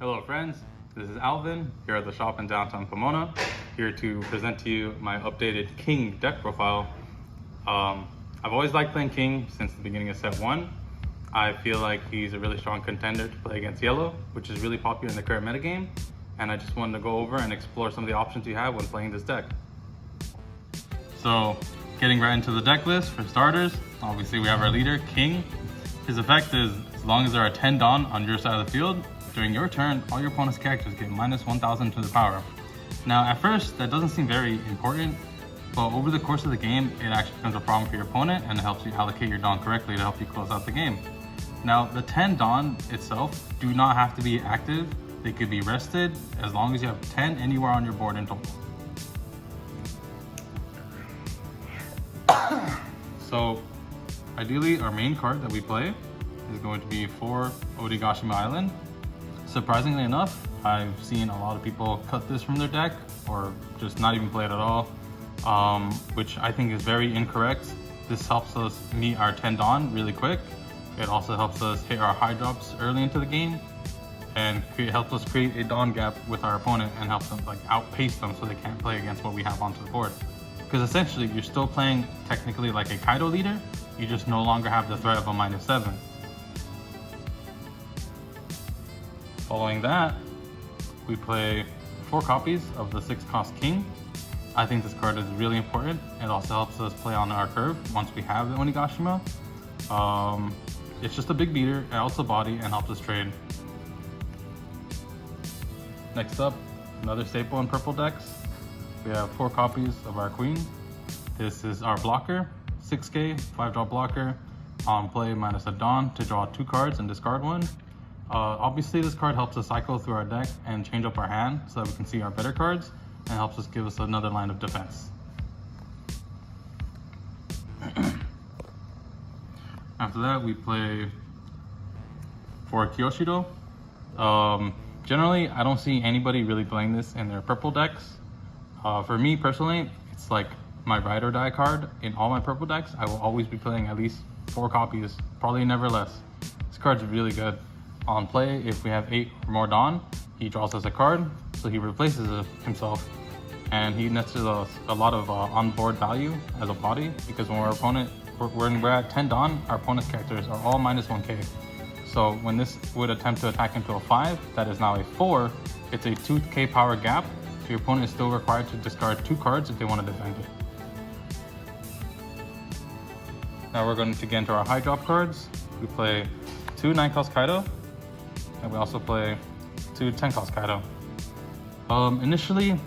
Hello friends, this is Alvin here at the shop in downtown Pomona, here to present to you my updated King deck profile. I've always liked playing King since the beginning of set 1. I feel like he's a really strong contender to play against yellow, which is really popular in the current metagame, and I just wanted to go over and explore some of the options you have when playing this deck. So, getting right into the deck list, for starters, obviously we have our leader, King. His effect is, as long as there are 10 Dawn on your side of the field, during your turn, all your opponent's characters get minus 1000 to the power. Now, at first, that doesn't seem very important, but over the course of the game, it actually becomes a problem for your opponent and it helps you allocate your Dawn correctly to help you close out the game. Now, the 10 Dawn itself do not have to be active. They could be rested as long as you have 10 anywhere on your board in total. So, ideally, our main card that we play is going to be for Onigashima Island. Surprisingly enough, I've seen a lot of people cut this from their deck or just not even play it at all, which I think is very incorrect. This helps us meet our 10 Dawn really quick. It also helps us hit our high drops early into the game, and helps us create a Dawn gap with our opponent and helps them outpace them so they can't play against what we have onto the board. Because essentially, you're still playing technically like a Kaido leader, you just no longer have the threat of a -7. Following that, we play 4 copies of the 6-cost King. I think this card is really important. It also helps us play on our curve once we have the Onigashima. It's just a big beater, it also body and helps us trade. Next up, another staple in purple decks. We have 4 copies of our Queen. This is our blocker, 6k, 5-drop blocker. On play, minus a Dawn to draw 2 cards and discard 1. Obviously, this card helps us cycle through our deck and change up our hand so that we can see our better cards, and helps us give us another line of defense. After that, we play for Kyoshido. Generally, I don't see anybody really playing this in their purple decks. For me personally, it's like my ride or die card. In all my purple decks, I will always be playing at least 4 copies, probably never less. This card's really good. On play, if we have 8 or more Dawn, he draws us a card, so he replaces himself, and he nets us a lot of on-board value as a body, because when we're at 10 Dawn, our opponent's characters are all minus 1k. So when this would attempt to attack into a 5, that is now a 4, it's a 2k power gap, so your opponent is still required to discard 2 cards if they want to defend it. Now we're going to get into our high drop cards. We play 2 9-cost Kaido, and we also play 2 10-cost Kaido. Initially,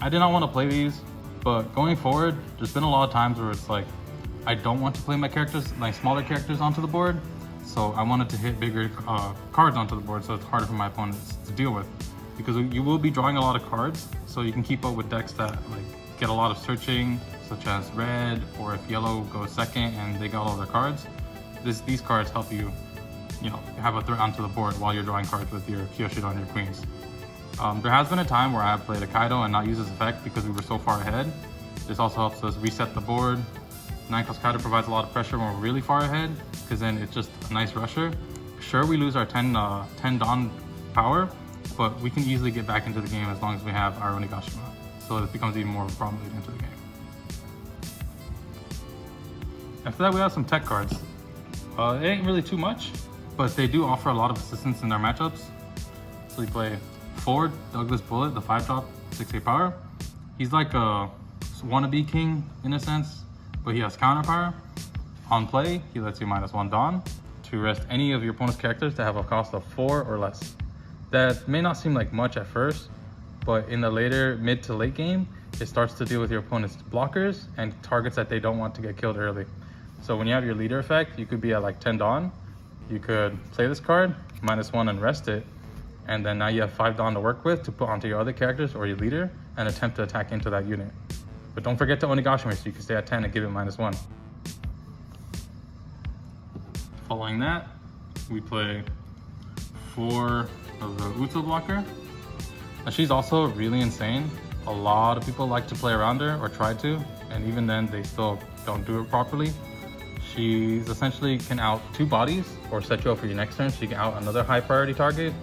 I did not want to play these, but going forward, there's been a lot of times where it's like, I don't want to play my characters, like smaller characters onto the board, so I wanted to hit bigger cards onto the board so it's harder for my opponents to deal with. Because you will be drawing a lot of cards, so you can keep up with decks that get a lot of searching, such as red, or if yellow goes second and they got all their cards. These cards help you have a threat onto the board while you're drawing cards with your Kyoshido and your Queens. There has been a time where I have played a Kaido and not used this effect because we were so far ahead. This also helps us reset the board. 9-cost Kaido provides a lot of pressure when we're really far ahead, because then it's just a nice rusher. Sure, we lose our 10 Dawn power, but we can easily get back into the game as long as we have our Onigashima. So it becomes even more of a problem leading into the game. After that, we have some tech cards. It ain't really too much, but they do offer a lot of assistance in their matchups. So we play 4 Douglas Bullet, the 5-drop, 6k power. He's like a wannabe king in a sense, but he has counter power. On play, he lets you minus 1 Dawn to rest any of your opponent's characters to have a cost of 4 or less. That may not seem like much at first, but in the later mid to late game, it starts to deal with your opponent's blockers and targets that they don't want to get killed early. So when you have your leader effect, you could be at like 10 Dawn. You could play this card, minus 1 and rest it, and then now you have 5 Dawn to work with to put onto your other characters or your leader and attempt to attack into that unit. But don't forget to Onigashima so you can stay at 10 and give it minus 1. Following that, we play 4 of the Uto blocker. Now, she's also really insane. A lot of people like to play around her or try to, and even then they still don't do it properly. She's essentially can out 2 bodies or set you up for your next turn. She can out another high priority target.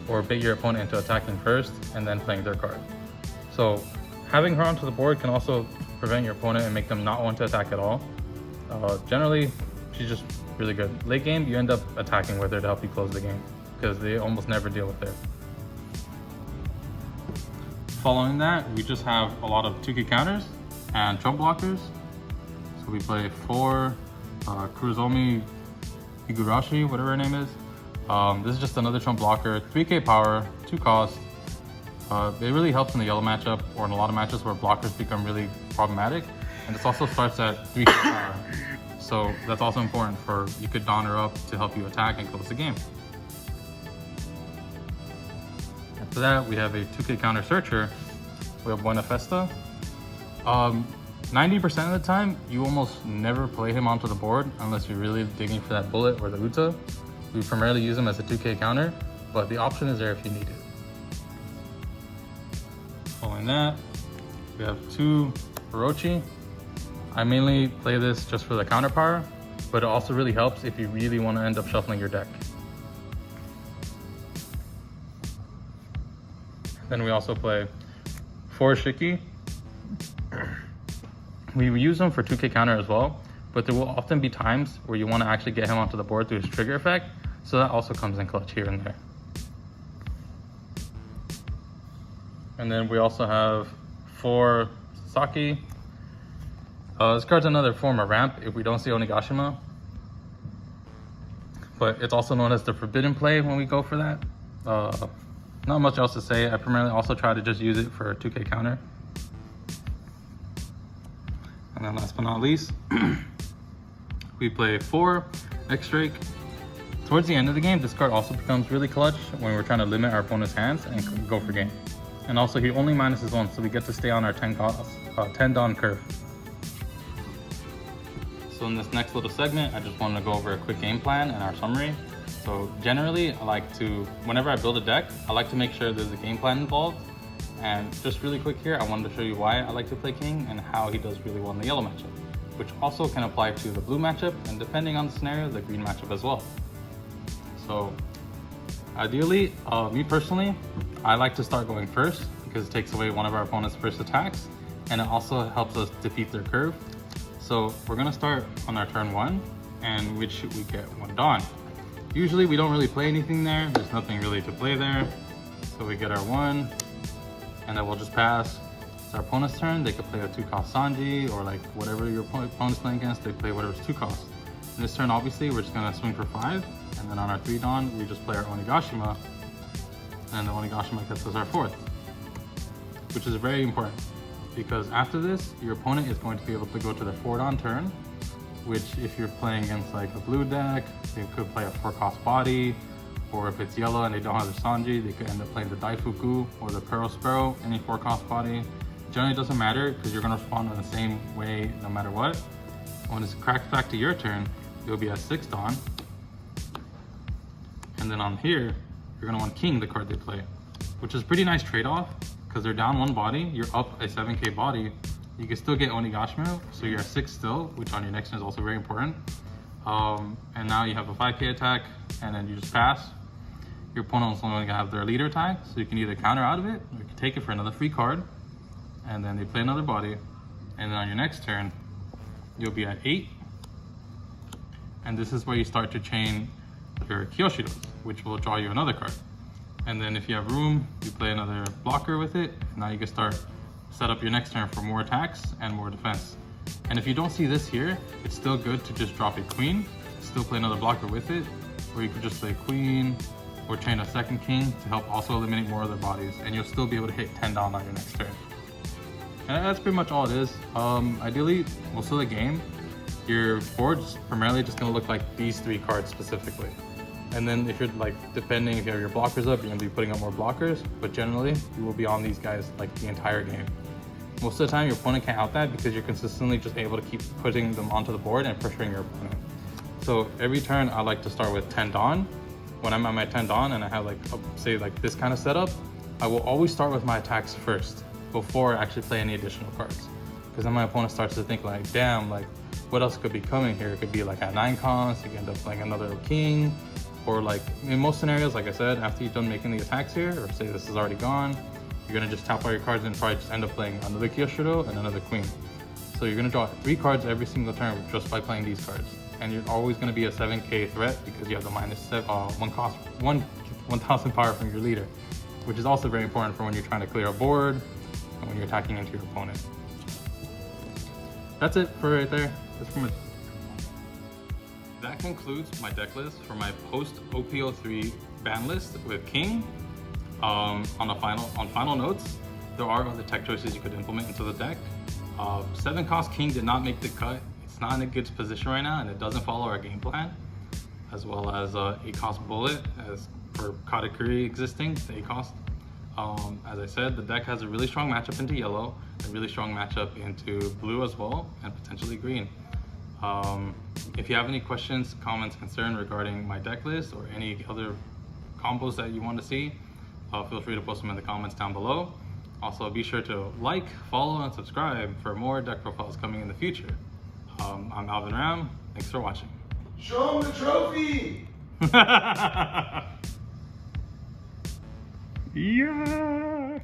or bait your opponent into attacking first and then playing their card. So having her onto the board can also prevent your opponent and make them not want to attack at all. Generally, she's just really good. Late game, you end up attacking with her to help you close the game because they almost never deal with her. Following that, we just have a lot of 2K counters and trump blockers. So we play 4 Kurozomi Higurashi, whatever her name is. This is just another trump blocker, 3K power, 2 cost. It really helps in the yellow matchup or in a lot of matches where blockers become really problematic. And this also starts at 3K power. So that's also important for, you could don her up to help you attack and close the game. After that, we have a 2K counter searcher. We have Buena Festa. 90% of the time, you almost never play him onto the board unless you're really digging for that bullet or the Uta. We primarily use him as a 2K counter, but the option is there if you need it. Following that, we have 2 Orochi. I mainly play this just for the counter power, but it also really helps if you really want to end up shuffling your deck. Then we also play 4 Shiki. We use him for 2K counter as well, but there will often be times where you want to actually get him onto the board through his trigger effect, so that also comes in clutch here and there. And then we also have 4 Sasaki. This card's another form of ramp if we don't see Onigashima, but it's also known as the forbidden play when we go for that. Not much else to say. I primarily also try to just use it for 2K counter. And then last but not least, we play 4 X-Drake. Towards the end of the game, this card also becomes really clutch when we're trying to limit our opponent's hands and go for game. And also he only minuses 1, so we get to stay on our 10 Don curve. So in this next little segment, I just wanted to go over a quick game plan and our summary. So generally, I like to, whenever I build a deck, I like to make sure there's a game plan involved. And just really quick here, I wanted to show you why I like to play King and how he does really well in the yellow matchup, which also can apply to the blue matchup and depending on the scenario, the green matchup as well. So ideally, me personally, I like to start going first because it takes away one of our opponent's first attacks and it also helps us defeat their curve. So we're gonna start on our turn 1 and which we get 1 Dawn. Usually we don't really play anything there. There's nothing really to play there. So we get our 1 and then we'll just pass. It's our opponent's turn. They could play a 2-cost Sanji or like whatever your opponent's playing against, they play whatever's 2 cost. In this turn, obviously, we're just gonna swing for 5. And then on our 3 Dawn, we just play our Onigashima. And the Onigashima gets us our 4th, which is very important because after this, your opponent is going to be able to go to their 4 Dawn turn, which if you're playing against like a blue deck, they could play a 4-cost body, or if it's yellow and they don't have the Sanji, they could end up playing the Daifuku or the Pearl Sparrow, any 4-cost body. Generally, it doesn't matter because you're gonna respond in the same way no matter what. When it's cracked back to your turn, you'll be at 6 Dawn. And then on here, you're gonna want King, the card they play, which is a pretty nice trade-off because they're down 1 body, you're up a 7K body. You can still get Onigashima, so you're at 6 still, which on your next turn is also very important. And now you have a 5K attack, and then you just pass. Your opponent is only gonna have their leader attack, so you can either counter out of it, or you can take it for another free card, and then they play another body. And then on your next turn, you'll be at 8. And this is where you start to chain your Kyoshiros, which will draw you another card. And then if you have room, you play another blocker with it. Now you can start set up your next turn for more attacks and more defense. And if you don't see this here, it's still good to just drop a queen, still play another blocker with it, or you could just play queen or chain a 2nd king to help also eliminate more of their bodies, and you'll still be able to hit 10 down on your next turn. And that's pretty much all it is. Ideally, most of the game, your board's primarily just gonna look like these 3 cards specifically. And then if you're like, depending if you have your blockers up, you're gonna be putting up more blockers, but generally you will be on these guys like the entire game. Most of the time your opponent can't out that because you're consistently just able to keep putting them onto the board and pressuring your opponent. So every turn I like to start with 10 Dawn. When I'm at my 10 Dawn and I have like, say like this kind of setup, I will always start with my attacks first before I actually play any additional cards. Because then my opponent starts to think like, damn, like what else could be coming here? It could be like at 9 cons, you can end up playing another king, or like in most scenarios, like I said, after you've done making the attacks here, or say this is already gone, you're gonna just tap all your cards and probably just end up playing another Kyoshido and another Queen. So you're gonna draw 3 cards every single turn just by playing these cards. And you're always gonna be a 7k threat because you have the -1,000 power from your leader, which is also very important for when you're trying to clear a board and when you're attacking into your opponent. That's it for right there. That concludes my deck list for my post OPO3 ban list with King. On final notes, there are other tech choices you could implement into the deck. 7 cost King did not make the cut. It's not in a good position right now, and it doesn't follow our game plan. As well as 8 cost Bullet, as for Katakuri existing, the 8 cost. As I said, the deck has a really strong matchup into yellow, a really strong matchup into blue as well, and potentially green. If you have any questions, comments, concerns regarding my deck list or any other combos that you want to see, feel free to post them in the comments down below. Also, be sure to like, follow, and subscribe for more deck profiles coming in the future. I'm Alvin Ram. Thanks for watching. Show him the trophy! Yeah!